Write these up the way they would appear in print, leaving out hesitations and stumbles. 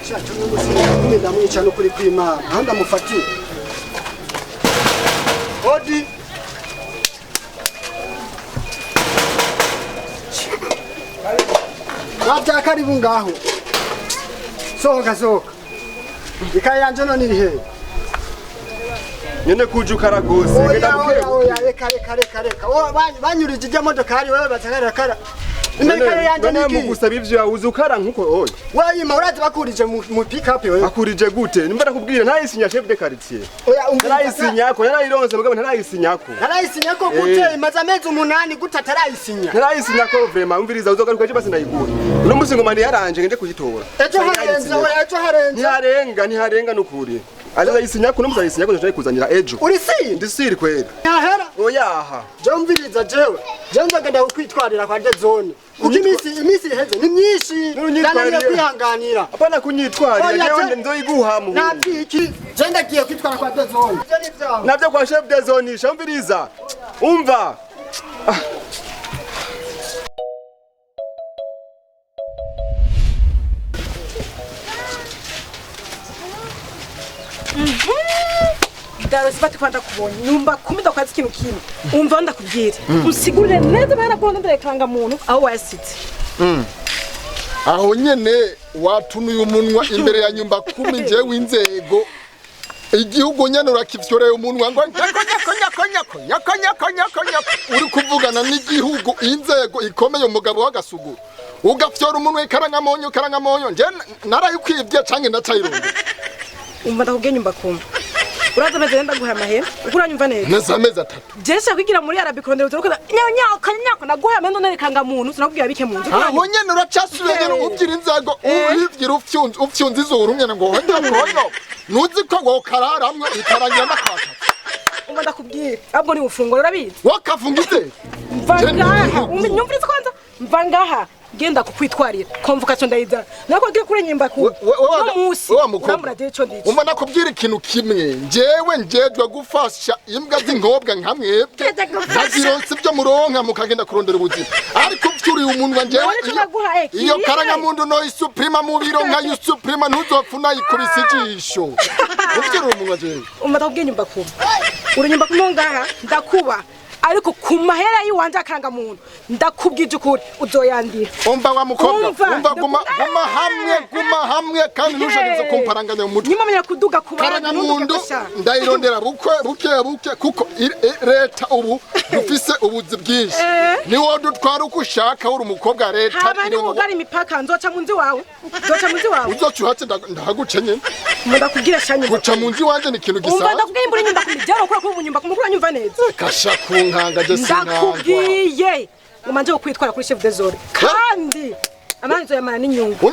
Shacho n'umusinzi ndamwica no kuri kw'Imana. Aho ndamufatiye. Odi. Nabya karibu ngaho. Sohoka. Ikaye yanje none iri he? Nyene kujukara gose. Oya reka. Banyurije ijya modoka hari wewe batakarakara. Imekare yanje none mugusaba ivyo yawuze ukara nkuko oya. Wayima urazi bakurije mu pick up wewe. Bakurije gute? Nimba nakubwira ntayisinya chef de quartier. Oya Ntayisinyako, yarayironse mugabo ntayisinyako. Ntayisinyako gute? Imaze amezi 8 gute atarayisinya. Ntayisinyako vraiment umviriza uzogaruka je basi ndayigura. No musingo mani yaranje nje kuyitora. Ejo harenze. Ntiharenga nukuri. Aza yisinyako no muzayisinyako nje kuzanira ejo. Uri si? Ndisiri kwera. Yahera. Oyaha. Je umviriza jewe. Je nzagenda kwitwarira kwa zone. Kuko imisi iheze ni myinshi. Ndananiye kwihanganira. Apana kunyitwarira jewe nzoyiguha mu. Nabyiki. Je ndagiye kwitwara kwa zone. Navyo kwa chef de zone shamviriza. Umva. Daro sipati kwanda kubonye nyumba kumida kwa ikintu kimwe umva ndakubwira usigurire neza barakubona ndarekanga muntu aho wasitse aho nyene watunuye umunwa imbere ya nyumba 10 je w'inzego igihugu nyene urakivyoreye umunwa ngo nyakonya uri kuvugana n'igihugu inzego ikomeye umugabo w'agasuguru ugafyora umunwa ikarangamonyo nje narayikwivye canke ndatayironde umva ndakubwiye nyumba 10 uraza meze ndaguha amahera ukuranyumva neza neza amezi 3 jesha kwigira muri arabikondero turuko nyako naguha amendo nerekanga muntu tunakubwira bike muntu aho nyene uracasubiye nyene ubyira inzego ubivyira ufyunza izuru nyene ngo honyo nuzi ko ngo kararamwe ikarangira nakata umva ndakubwira abwo ni ufungura urabizi wakafungize mvangaha unyumviriza kwanza mvangaha genda kukwitwarira convocation ndayiza nako gira kuri nyimba ku no musi urambura je cyo ndici umva nakubwira ikintu kimwe jewe njejwe gufasha imbwa z'inkobwa nkamwebwe nazironse byo muronka mukagenda kurondera ubuzima ariko vyuriye umuntu wanje iyo karanga muntu no isuprima mu biro nka yusuprima ntuzopfuna ikubise ijisho uvyuriye umuntu wanje umata kubwiye nyimba ku uri nyimba ku ngaha ndakuba ariko ku mahera yiwanje akanga muntu ndakubwije ukuri uzoyandira umva wa mukobwa umva guma hamwe kandi ntushageze kumparanganya mu mutwe nyuma menya kuduga kubara muntu ndayirondera buke kuko leta ubu dufise ubuzi bwinshi ni wo dutwara uko ushaka uri umukobwa leta habari ugari imipaka nzoca munzi wawe uzocuhatse ndahagucenye ndakubwira shanye guca munzi wanje ni ikintu gisaba umva ndakubwira imburi nyumba kumijaro kuri mu nyumba kumukura nyumva neza kashaku nkanga je sinanga ndakubwiye umanje kwitwara kuri chef de zone kandi amanzo yamana n'inyungu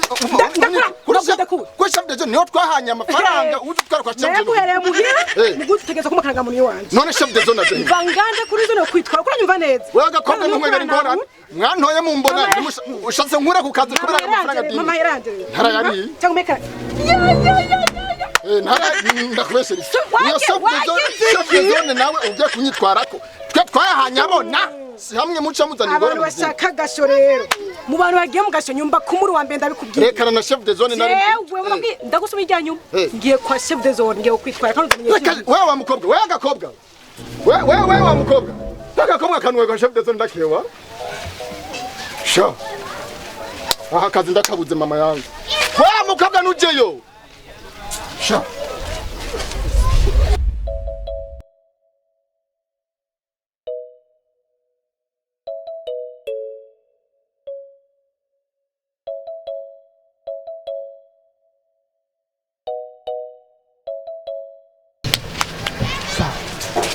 ko chef de zone niyo twahanye amafaranga uzi twara kwa chef de zone naguhereye muhira mugutegeza kumukaranga mu wanje none chef de zone aje banganje kuri zone kwitwara kuri nyumva neza wewe gakombe n'umwegera ingorane mwantoye mu mbona ushatse nkura ku kazi kubera amafaranga dini mama yaranje ntara yari cyangwa meka ntara ndakubesera iyo chef de zone nawe ugiye kunyitwarako twe twahanye abona si hamwe muca muzana ingorane abantu bashaka gasho rero mu bantu bagiye mu gasho nyumba kumuri wa mbenda bikubwiye rekana na chef de zone nari wewe ndagusuma ijya nyuma ngiye kwa chef de zone ngiye kwitwara kandi wewe wa mukobwa wewe agakobwa wewe wa mukobwa agakobwa kanwe kwa chef de zone ndakewa sha aha kazi ndakabuze mama yangu wewe mukobwa nujeyo sha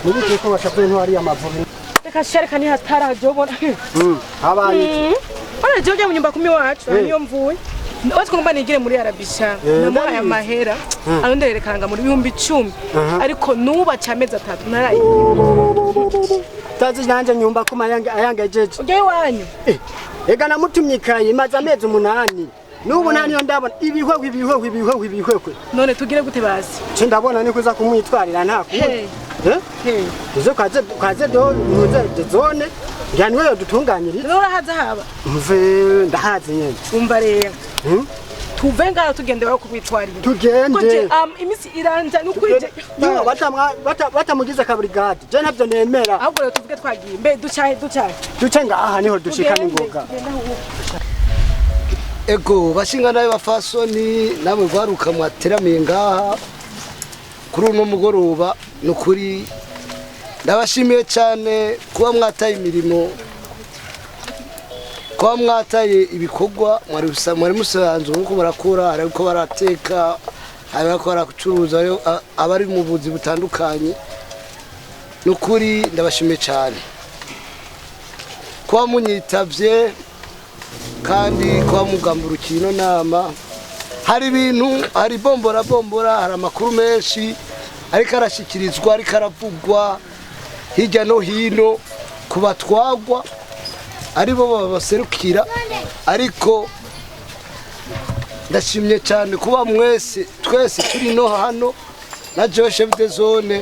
Nibiki ko bashakwe ntwari amavubi. Reka shereka ni hatara jobona. Habaye. Ona joje mu nyumba 10 wacu niyo mvuye. Wati ko mbani igire muri Arabisha. Namuha ya mahera. Aronderekanga muri 1010. Ariko nuba cameza 3 narayi. Tazi nanje nyumba kuma ayanga jeje. Ujye wanyu. Ega namutumye ikaye imaze amezi 8. Nubu naniyo ndabona ibihwe. None tugire gute basi? Ce ndabona ni kuza kumwitwarira nta kundi. Uzo kaze do nuze zone yani wewe dutunganyiriza. Urahaza haba. Mve ndahaze nyene. Umva rero. tuve ngaho tugende baro kubitwarira tugende imisi iranja nukurije yo batamugize kabrigade je ntabyo nemera ahubwo rero tuvuge twagiye mbe duce ngaha niho dushika n'ingoga ego bashinga nayo bafasoni namwe gwaruka mwateramiye ngaha kuri uno mugoroba nukuri ndabashimiye cyane kuba mwataye imirimo kuba mwataye ibikorwa mwari musanzwe nkuko barakora ariko barateka ariko baracuruza abari mu buzi butandukanye nukuri ndabashimiye cyane kuba munyitavye kandi kuba mugamburukiye ino nama hari ibintu hari bombora hari amakuru menshi ariko arashyikirizwa ariko aravugwa hirya no hino ku batwagwa aribo babaserukira ariko ndashimye cyane kuba twese turi no hano na Chef de Zone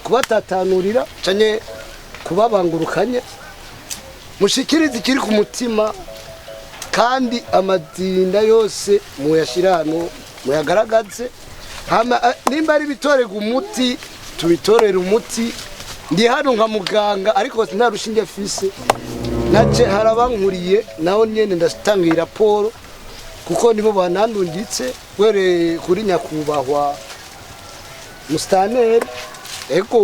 kubatatanurira cyane kubabangurukanye mushikirize ikiri ku mutima kandi amadinda yose muyashira hano muyagaragaze nimba ari bitorega umuti tubitorera umuti ndi hano nka muganga ariko nta rushinge fise naje harabankuriye naho nyene ndatangira raporo kuko nibo banandungitse were kuri nyakubahwa mustaneri ego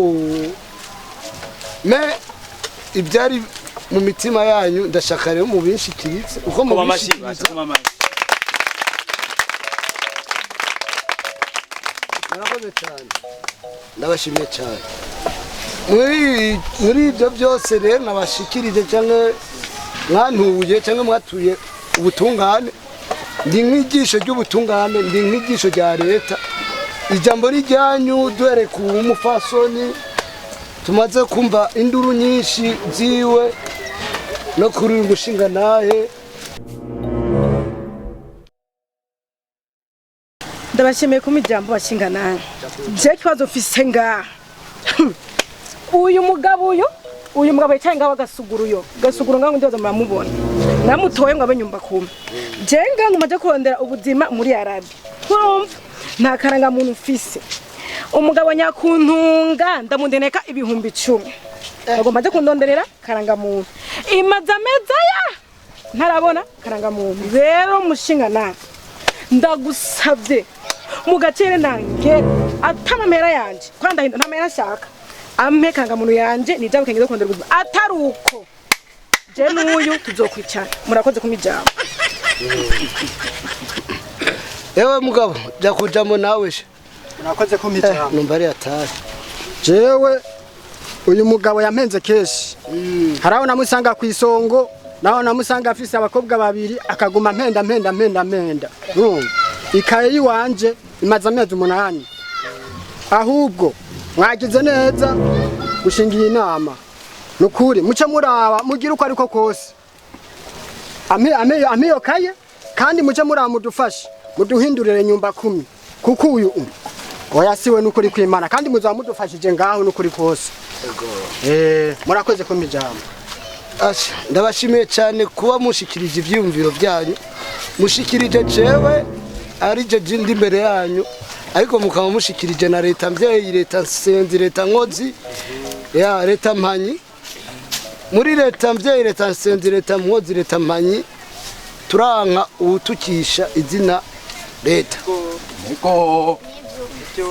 me ibyari mu mitima yanyu ndashaka rero mu binshikiritse uko mu bishikiriza narakoze cyane ndabashimiye cyane muri ibyo byose rero nabashikirije cyangwa mwantuye cyangwa mwatuye ubutungane ndi nk'igisho ry'ubutungane ndi nk'igisho rya leta ijambo rijyanyu duhere ku mufasoni tumaze kumva induru nyinshi ziwe no kuri uyu mushinga nahe ndabashimiye ku mijambo bashinga nahe je kibazo fise ngaha uyu mugabo yicaye ngaho gasuguru ngaho ndibaza muramubona namutoye ngo abe nyumba kumwe je ngaho umaze kurondera ubuzima muri Arabi urumva nta karanga muntu ufise umugabo nyakuntunga ndamundeneka ibihumbi 10 agomba je kundonderera karanga muntu imaza meza ya ntarabona karanga muntu rero mushinga na ndagusavye mugacere nange atamamera yanje kwanda ntamera shaka ampe karanga muntu yanje nijabuke ngizo kondera ubuzima ataruko je nuyu tuzokwicara murakoze kumijambo ewe mugabo jakujamo nawe she murakoze kumijambo numva ari atari jewe uyu mugabo yampenze keshi haraho namusanga ku isongo naho namusanga afise abakobwa babiri akaguma mpenda ikaye yiwanje imaze amezi 8 ahubwo mwagize neza gushingiye inama nukuri muce muraba mugira uko ariko kose amiyo kaye kandi muce muraba mudufashe muduhindurire nyumba 10 kuko uyu oyasiwe nukuri kwimana kandi muzaba mudufashije ngaho nukuri kose murakoze ko mijambo ndabashimiye cyane kuba mushikirije ivyumviro byanyu mushikirije jewe ari je jindi imbere yanyu ariko mukaba mushikirije na leta mvyeyi leta senzi leta nkozi ya leta mpanyi muri leta mvyeyi leta senzi leta nkozi leta mpanyi turanka utukisha izina leta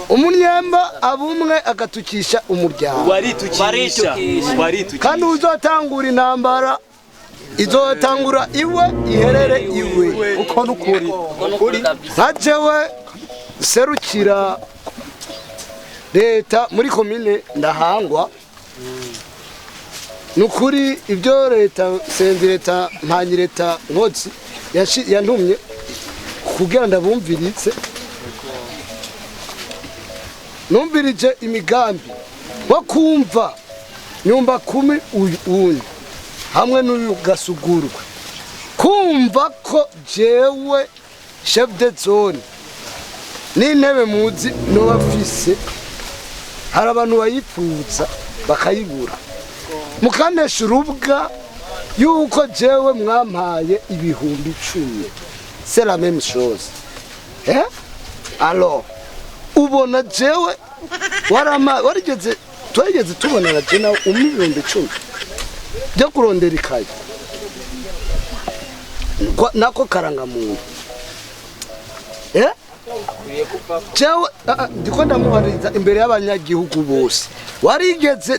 umunyemba abumwe agatukisha umuryango waritukisha kandi uzotangura intambara izotangura iwe iherere iwe uko nukuri nkajewe serukira leta muri komine ndahangwa nukuri ibyo leta senzi leta mpanyi leta nkozi yantumye kugira ndabumviritse numvirije imigambi wo kumva nyumba 10 uyu hamwe n'uyu gasugurwa kumva ko jewe chef de zone n'intebe muzi no bafise hari abantu bayifuza bakayibura mukanesha urubwa yuko jewe mwampaye ibihumbi 10 c'est la même chose. Alors ubona jewe warigeze twageze tubona na je nawe umibombe 10 byo kurondera ikaye nako karangamuntu jewe ndiko ndamubariza imbere y'abanyagihugu bose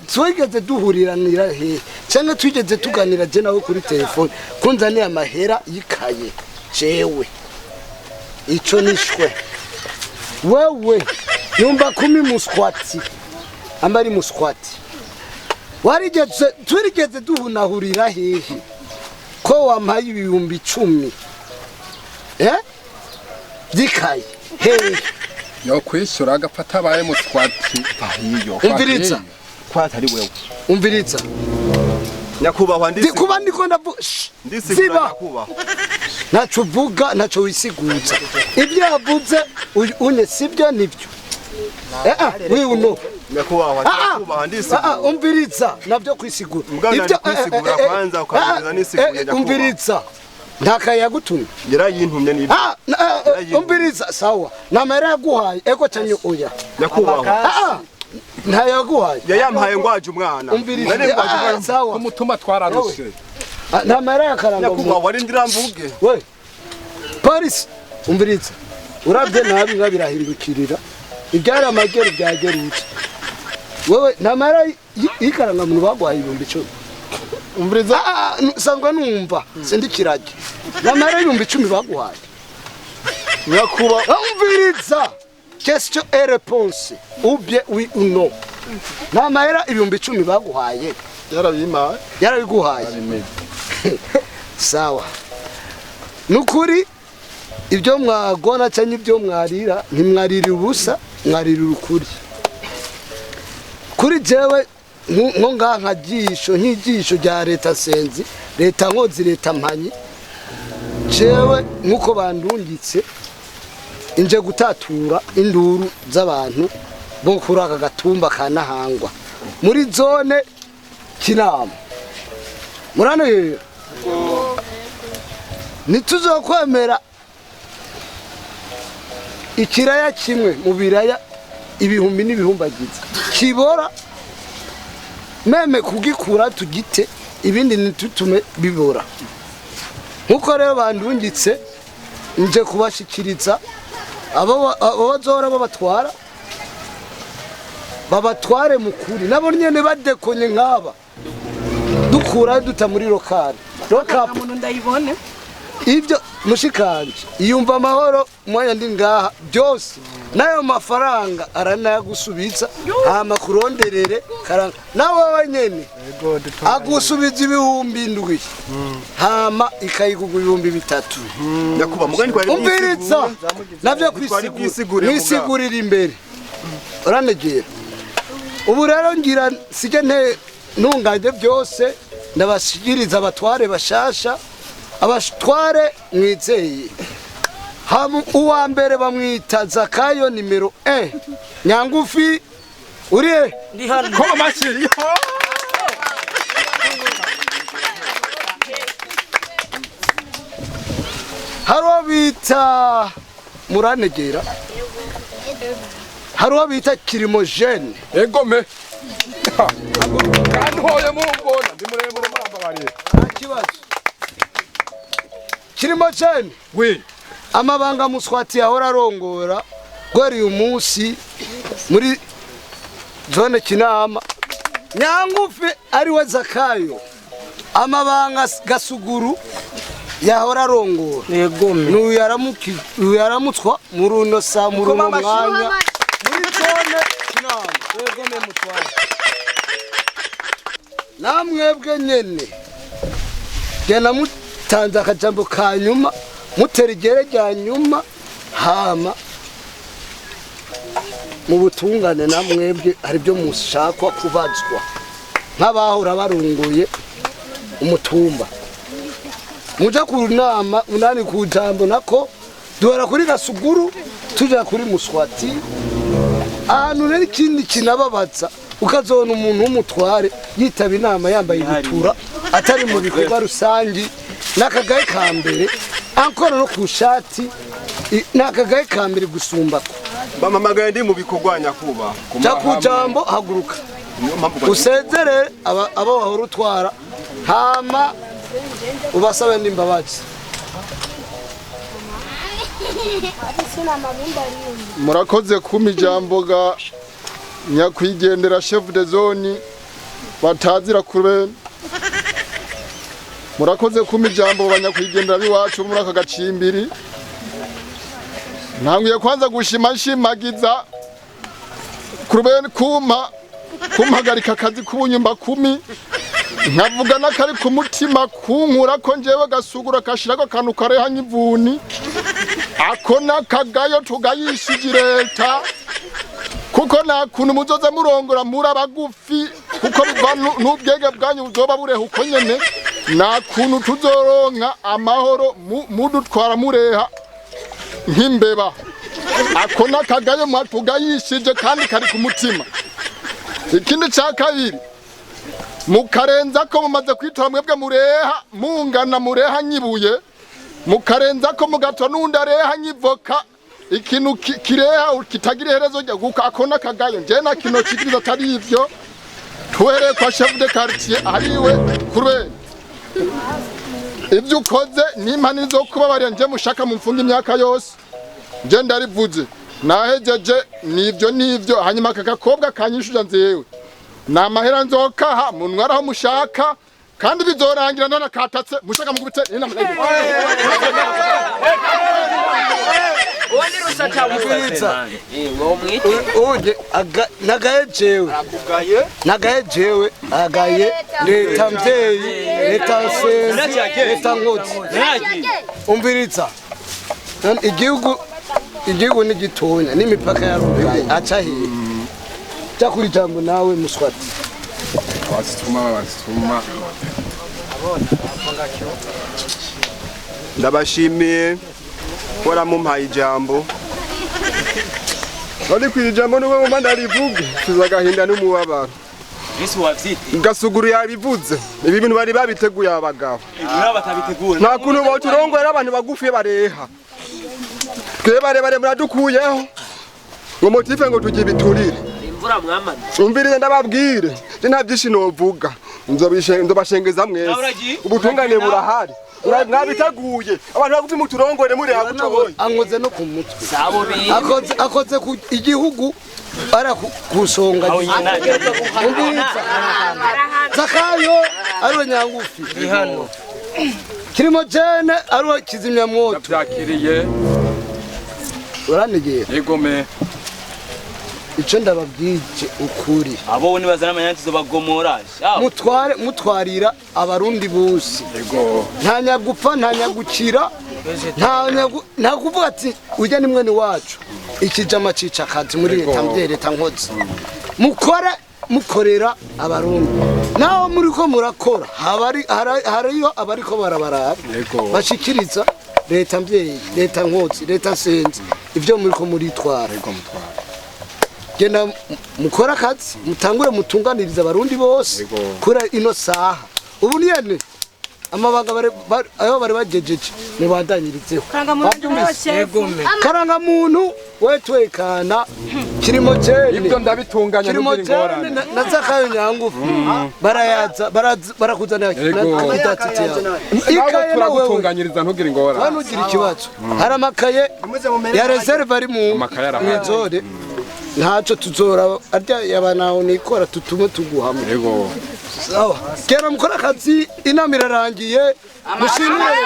twigeze duhuriranira he cyangwa twigeze tuganira je nawe kuri telefone kunzaniye amahera y'ikaye jewe ico nishwe wewe nyumba 10 muskwati ambari muskwati turigeze duhunahurira hehe ko wampaye ibihumbi 10 dikaye hehe yo kwishura agafata abaye muskwati ahiyo umviriza kwatari wewe umviriza nyakubahwa kuba ndiko ndavuga ziba naco vuga naco wisiguza ibyo yavuze unye sibyo nibyo wiuno nyakubahwa ndisigura umviriza navyo kwisigura ibyo kwisigura kwanza ukagereza nisigura nyakubahwa umviriza ntakaye yagutumye yarayintumye nibi umviriza sawa namera yaguhaye eko cyanye oya nyakubahwa ntayaguhaye yayampaye ngwaje umwana umviriza sawa ku mutuma twararushe namera yakaranga nyakubahwa wari ndiramvuge we Paris umviriza urabye nabi ngabirahindukirira ibyari amagero byagerutse wewe namara ikaranga muntu bagwaye ibihumbi 10 umviriza sangwa numva sindikirage namara ibihumbi 10 bagwaye nyakuba umviriza question et réponse ou bien oui ou non namara ibihumbi 10 bagwaye yarabiguhaye sawa nukuri ibyo mwagona cyane ibyo mwarira ntimwarira ubusa mwarira ukuri kuri jewe nko nka jisho nk'ijisho rya leta senzi leta nkozi leta mpanyi jewe nkuko bandungitse inje gutatura induru z'abantu bo kuri aka gatumba kanahangwa muri zone Kinama murano yeyo nituzokwemera ikiraya kimwe mu biraya ibihumbi n'ibihumbagiza kibora meme kugikura tugite ibindi nitutume bibora nkuko rero bandungitse nje kubashikiriza abo bazora babatware mukuri nabo nyene badekonye nkaba dukura duta muri lokale umuntu ndayibone ibyo mushikanje iyumva amahoro moya ndi ngaha byose nayo mafaranga aranayagusubiza hama kuronderere karanga nawe wenyene agusubiza ibihumbi 7 hama ikayigugu ibihumbi 3 nyakuba mugani kwa umviriza navyo kwisigurira imbere uranegera ubu rero ngira sije ntunganye byose ndabashikiriza abatware bashasha abatware mwizeye hamu uwa mbere bamwita Zakayo nimero 1 Nyangufi uri ndi hano ko mashiri haro bita muranegera haro bita Kirimogene egome kandi hoye mumbona ndi muremure murambabariye kibazo Kirimogene we amabanga muswati yahora arongora gwari uyu munsi muri zone Kinama Nyangufi ari we Zakayo amabanga Gasuguru yahora arongora yegome n'uyaramutswa muri uno saa muri uno mwanya muri zone Kinama yegome mutwara namwebwe nyene gena mutanze akajambo kanyuma mutera igere rya nyuma hama mu butungane namwebwe ari byo mushakwa kubazwa nk'abahora barunguye umutumba muja ku nama unani ku jambo nako duhora kuri Gasuguru tuja kuri Muswati ahantu rero ikindi kinababaza ukazona umuntu w'umutware yitaba inama yambaye ibitura atari mu bikorwa rusangi nakagaye ka mbere ankora no ku shati nakagaye ka mbere gusumba bamamagaye ndi mu bikorwa nyakuba ja kujambo haguruka usezere abo wahora utwara hama ubasabe ndimbabazi murakoze kuma ijambo ga nyakwigendera chef de zone batazira kurebe murakoze kuma ijambo banyakwigendera biwacu muri aka gacimbiri ntanguye kwanza gushimagiza kurebe kumpagarika akazi k'ubunyumba 10 nkavuga nakari ku mutima kunkura ko njewe gasugura kashirako kantu kareha nk'ivuni ako nakagayo tugayishije leta kuko nta kuntu muzoza murongora muri abagufi kuko biva n'ubwenge bwanyu buzoba bureha uko nyene nta kuntu tuzoronka amahoro mudutwara mureha nk'imbeba ako nakagayo mwatugayishije kandi kari ku mutima ikindi ca kabiri mukarenza ko mumaze kwitora mwebwe mureha mungana mureha nyibuye mukarenza ko mugatwa n'undi areha nyivoka ikintu kireha kitagira iherezo ryo guka akona kagayo nje na kino kigiriza atari ivyo tuhere kwa chef de quartier ariwe kurwe ibyo ukoze n'impani zo kubabarira nje mushaka mumfunga imyaka yose nje ndarivuze nahejeje nivyo hanyuma kakakobwa kanyishuja nzewe na mahera nzokaha munwaraho mushaka kandi bizorangira nana katatse mushaka mugubitse ina munege wani rusata mubitsa uje nagaye jewe agaye leta mvyeyi leta senzi leta nkotsi umviritsa igihugu ni gitonya n'imipaka ya rugaye aca hehe Chakuri jambo nawe muswati. Wasituma. Ndabashimiye kora mumpaye ijambo. None kwijambo nuwe mumanda rivuga tuzagahinda n'umubabaro. Yesu wavyite. Gasuguru yabivuze. Ibi bintu bari babiteguye abagabo. Ibura batabitegura. Nta kuntu boturongora abantu bagufiye bareha. Twe bare muradukuyeho. Ngo motife ngo tugiye biturire. Imvura mwamana. Umvirize ndababwire. Nta byinshi novuga. Nzobashengeza mwese. Ubutungane burahari. Mwabiteguye. Abantu bagufi muturongore muri hakutoboye. Ankoze no ku mutwe. Sabo bi. Akoze ku igihugu ara kusonga. Umviriza. Zakayo ari nyangufi. Ihano. Kirimo jene ari kizimya moto. Byakiriye. Uranegeye. Yegome. Ico ndababwije ukuri. Abo ni bazana amanyanti zo bagomora. Mutwarira abarundi bose. Yego. Nta nyagupfa nta nyagukira. Nta kuvuga ati ujya ni mwene wacu. Ikijama cica kazi muri leta mbyereta nkozi. Mukorera abarundi. Naho muri ko murakora hariyo abariko barabaraba. Bashikiriza leta mbyeyi, leta nkozi, leta senzi. Ivyo muri ko muritwara. Yego mutwara. Genda mukora kazi mutangure mutunganiriza abarundi bose kura ino saha ubu niyene amabanga ayo bari bajejeje mubandanyirizeho karanga muntu wetwekana kirimo cyane ibyo ndabitunganya n'ingorane na Zakayo nyangufu barakuzana kudatiti ikaye turagutunganyiriza ntugira ingorane banugira ikibazo haramakaye ya reserve ari mu nzore ntaco tuzora arya yabanaho nikora tutume tuguhamwe yego sawa kera mukora kazi inamira rangiye mushimire